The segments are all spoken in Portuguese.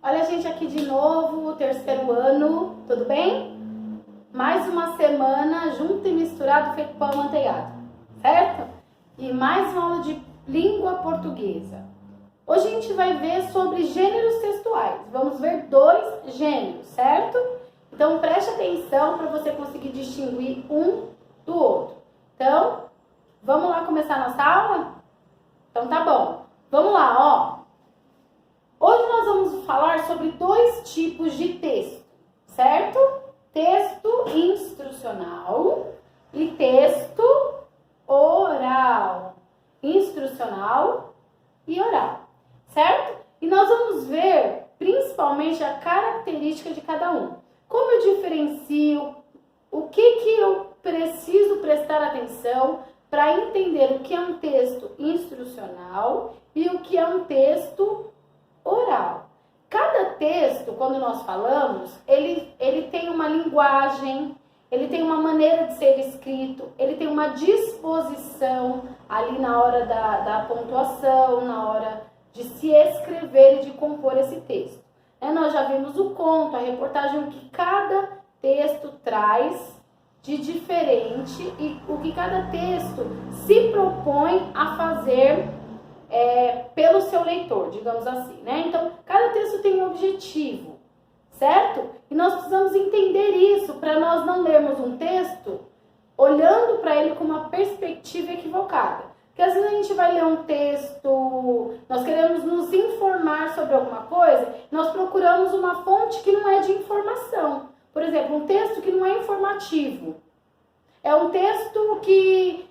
Olha a gente aqui de novo, terceiro ano, tudo bem? Mais uma semana junto e misturado, feito pão amanteigado, certo? E mais uma aula de língua portuguesa. Hoje a gente vai ver sobre gêneros textuais. Vamos ver 2 gêneros, certo? Então preste atenção para você conseguir distinguir um do outro. Então, vamos lá começar a nossa aula? Então tá bom. Vamos lá, ó. Hoje nós vamos falar sobre 2 tipos de texto, certo? Texto instrucional e texto oral. Instrucional e oral, certo? E nós vamos ver principalmente a característica de cada um. Como eu diferencio, o que eu preciso prestar atenção para entender o que é um texto instrucional e o que é um texto oral. Cada texto, quando nós falamos, ele tem uma linguagem, ele tem uma maneira de ser escrito, ele tem uma disposição ali na hora da pontuação, na hora de se escrever e de compor esse texto. Nós já vimos o conto, a reportagem, o que cada texto traz de diferente e o que cada texto se propõe a fazer pelo seu leitor, digamos assim, né? Então, cada texto tem um objetivo, certo? E nós precisamos entender isso para nós não lermos um texto olhando para ele com uma perspectiva equivocada. Porque às vezes a gente vai ler um texto, nós queremos nos informar sobre alguma coisa, nós procuramos uma fonte que não é de informação. Por exemplo, um texto que não é informativo. É um texto que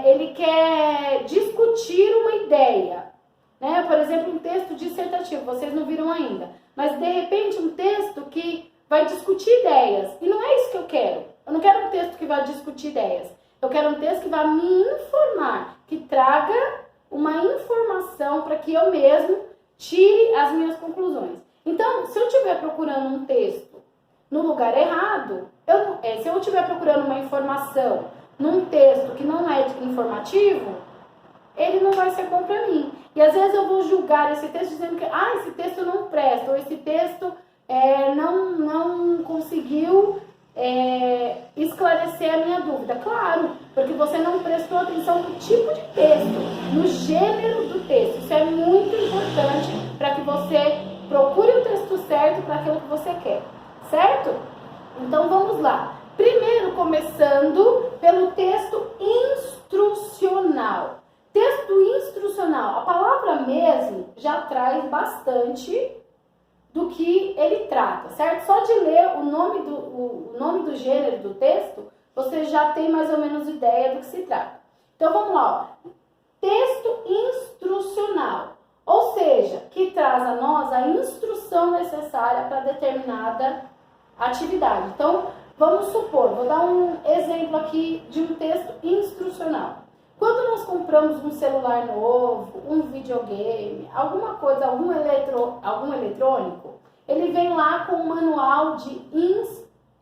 ele quer discutir uma ideia, né? Por exemplo, um texto dissertativo, vocês não viram ainda. Mas, de repente, um texto que vai discutir ideias. E não é isso que eu quero. Eu não quero um texto que vai discutir ideias. Eu quero um texto que vai me informar, que traga uma informação para que eu mesmo tire as minhas conclusões. Então, se eu estiver procurando um texto no lugar errado, se eu estiver procurando uma informação num texto que não é informativo, ele não vai ser bom para mim. E às vezes eu vou julgar esse texto dizendo que esse texto não presta, ou esse texto não conseguiu esclarecer a minha dúvida. Claro, porque você não prestou atenção no tipo de texto, no gênero do texto. Isso é muito importante para que você procure o texto certo para aquilo que você quer, certo? Então vamos lá. Primeiro, começando pelo texto instrucional. Texto instrucional, a palavra mesmo já traz bastante do que ele trata, certo? Só de ler o nome do gênero do texto, você já tem mais ou menos ideia do que se trata. Então vamos lá, ó. Texto instrucional, ou seja, que traz a nós a instrução necessária para determinada atividade. Então, vamos supor, vou dar um exemplo aqui de um texto instrucional. Quando nós compramos um celular novo, um videogame, alguma coisa, algum eletrônico, ele vem lá com um manual de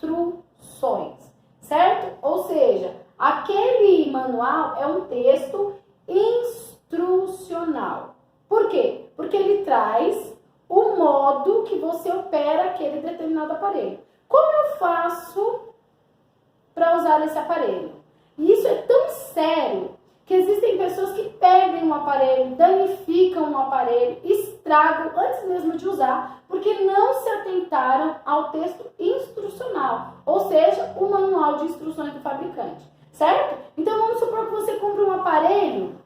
instruções, certo? Ou seja, aquele manual é um texto instrucional. Por quê? Porque ele traz o modo que você opera aquele determinado aparelho. Como eu faço para usar esse aparelho? E isso é tão sério que existem pessoas que perdem um aparelho, danificam um aparelho, estragam antes mesmo de usar, porque não se atentaram ao texto instrucional, ou seja, o manual de instruções do fabricante, certo? Então vamos supor que você compre um aparelho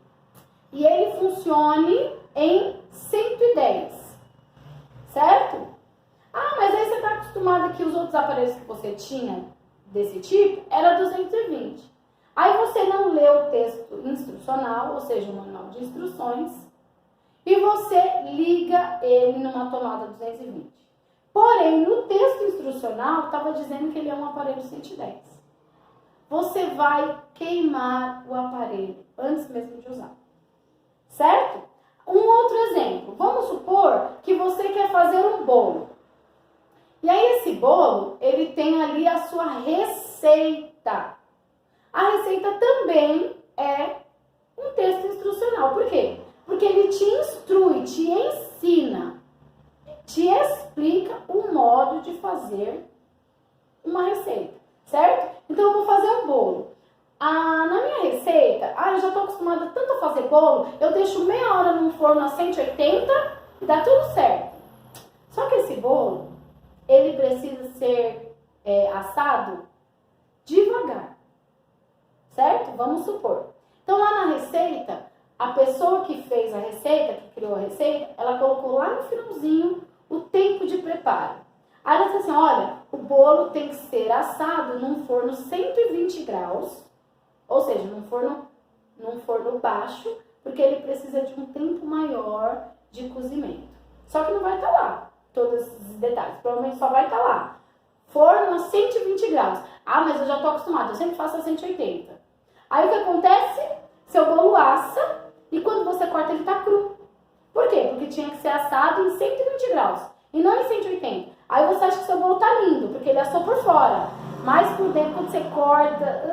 e ele funcione em 110, certo? Mas aí você está acostumado que os outros aparelhos que você tinha desse tipo era 220. Aí você não leu o texto instrucional, ou seja, o manual de instruções, e você liga ele numa tomada 220. Porém, no texto instrucional, estava dizendo que ele é um aparelho 110. Você vai queimar o aparelho antes mesmo de usar, certo? Um outro exemplo, vamos supor que você quer fazer um bolo. E aí esse bolo, ele tem ali a sua receita. A receita também é um texto instrucional. Por quê? Porque ele te instrui, te ensina te explica o modo de fazer uma receita, certo? Então eu vou fazer um bolo. Na minha receita, eu já estou acostumada tanto a fazer bolo, eu deixo meia hora no forno a 180 e dá tudo certo. Só que esse bolo, ele precisa ser assado devagar, certo? Vamos supor. Então lá na receita, a pessoa que fez a receita, que criou a receita, ela colocou lá no finalzinho o tempo de preparo. Aí ela disse assim, olha, o bolo tem que ser assado num forno 120 graus, ou seja, num forno baixo, porque ele precisa de um tempo maior de cozimento. Só que não vai estar lá todos esses detalhes, provavelmente só vai estar lá. Forno a 120 graus. Mas eu já estou acostumada, eu sempre faço a 180. Aí o que acontece? Seu bolo assa e quando você corta ele está cru. Por quê? Porque tinha que ser assado em 120 graus e não em 180. Aí você acha que seu bolo tá lindo, porque ele assou por fora. Mas por dentro, quando você corta,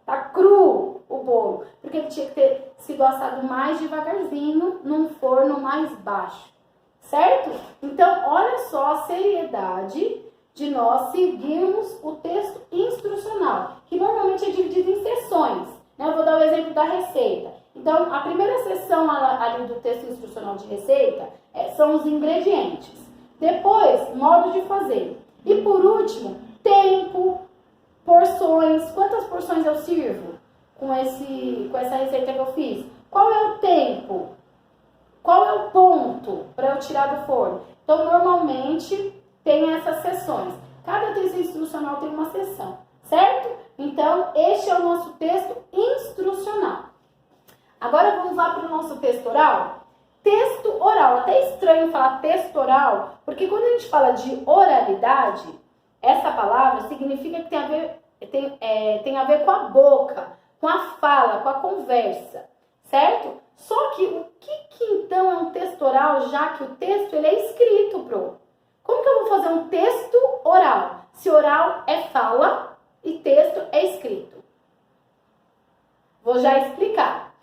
tá cru o bolo. Porque ele tinha que ter sido assado mais devagarzinho, num forno mais baixo. Certo? Então, olha só a seriedade de nós seguirmos o texto instrucional, que normalmente é dividido em seções. Né? Eu vou dar o exemplo da receita. Então, a primeira seção ali do texto instrucional de receita são os ingredientes. Depois, modo de fazer. E por último, tempo, porções. Quantas porções eu sirvo com essa receita que eu fiz? Qual é o tempo? Qual é o ponto para eu tirar do forno? Então, normalmente, tem essas seções. Cada texto instrucional tem uma seção, certo? Então, este é o nosso texto instrucional. Agora, vamos lá para o nosso texto oral. Texto oral, até estranho falar texto oral, porque quando a gente fala de oralidade, essa palavra significa que tem a ver com a boca, com a fala, com a conversa, certo? Só que o que então é um texto oral, já que o texto ele é escrito, Como que eu vou fazer um texto oral? Se oral é fala e texto é escrito. Vou já explicar.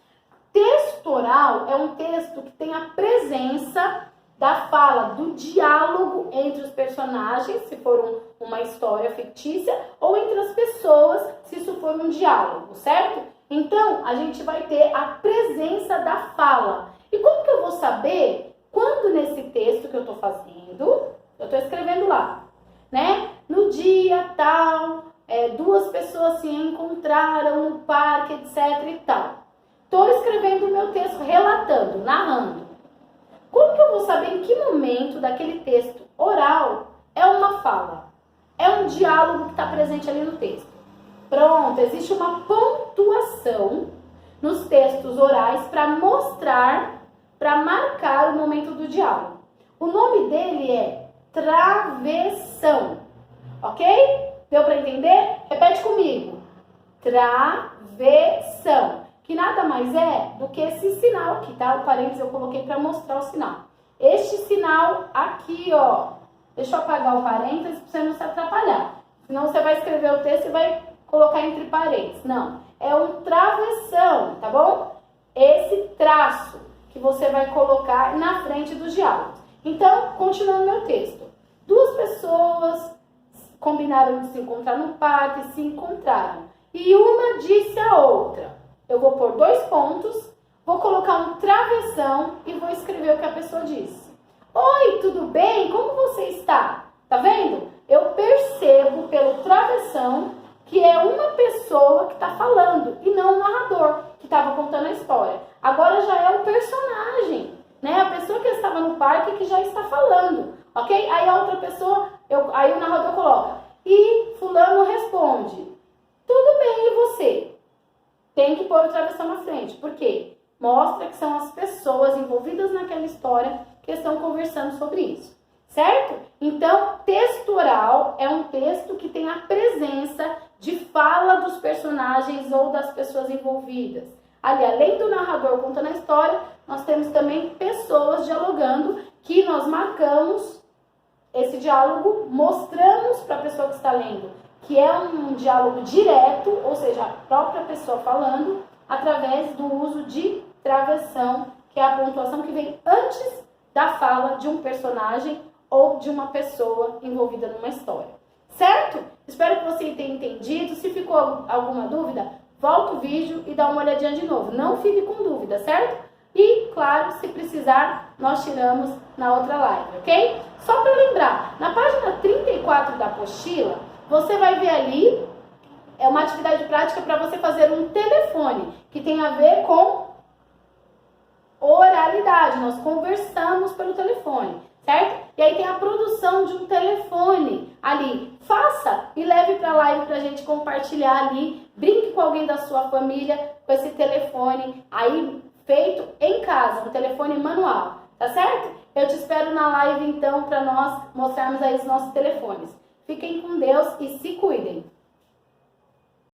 Texto oral é um texto que tem a presença da fala, do diálogo entre os personagens, se for uma história fictícia, ou entre as pessoas, se isso for um diálogo, certo? Então, a gente vai ter a presença da fala. E como que eu vou saber quando nesse texto que eu estou fazendo, eu estou escrevendo lá, né? No dia tal, duas pessoas se encontraram no parque, etc e tal. Estou escrevendo o meu texto, relatando, narrando. Como que eu vou saber em que momento daquele texto oral é uma fala? É um diálogo que está presente ali no texto. Pronto, existe uma pontuação nos textos orais para mostrar, para marcar o momento do diálogo. O nome dele é travessão, ok? Deu para entender? Repete comigo. Travessão. Que nada mais é do que esse sinal aqui, tá? O parênteses eu coloquei para mostrar o sinal. Este sinal aqui, ó. Deixa eu apagar o parênteses para você não se atrapalhar. Senão você vai escrever o texto e vai colocar entre parênteses. Não. É um travessão, tá bom? Esse traço que você vai colocar na frente dos diálogos. Então, continuando meu texto. Duas pessoas combinaram de se encontrar no parque, se encontraram. E uma disse à outra. Eu vou pôr 2 pontos, vou colocar um travessão e vou escrever o que a pessoa disse. Oi, tudo bem? Como você está? Tá vendo? Eu percebo pelo travessão que é uma pessoa que está falando e não o narrador que estava contando a história. Agora já é o personagem, né? A pessoa que estava no parque que já está falando, ok? Aí a outra pessoa, aí o narrador coloca, e fulano responde, tudo bem, e você? Tem que pôr o travessão na frente. Por quê? Mostra que são as pessoas envolvidas naquela história que estão conversando sobre isso. Certo? Então, texto oral é um texto que tem a presença de fala dos personagens ou das pessoas envolvidas. Ali, além do narrador contando a história, nós temos também pessoas dialogando que nós marcamos esse diálogo, mostramos para a pessoa que está lendo que é um diálogo direto, ou seja, a própria pessoa falando, através do uso de travessão, que é a pontuação que vem antes da fala de um personagem ou de uma pessoa envolvida numa história. Certo? Espero que você tenha entendido. Se ficou alguma dúvida, volta o vídeo e dá uma olhadinha de novo. Não fique com dúvida, certo? E, claro, se precisar, nós tiramos na outra live, ok? Só para lembrar, na página 34 da apostila, você vai ver ali, é uma atividade prática para você fazer um telefone, que tem a ver com oralidade. Nós conversamos pelo telefone, certo? E aí tem a produção de um telefone ali. Faça e leve para a live para a gente compartilhar ali. Brinque com alguém da sua família com esse telefone aí feito em casa, um telefone manual, tá certo? Eu te espero na live então para nós mostrarmos aí os nossos telefones. Fiquem com Deus e se cuidem!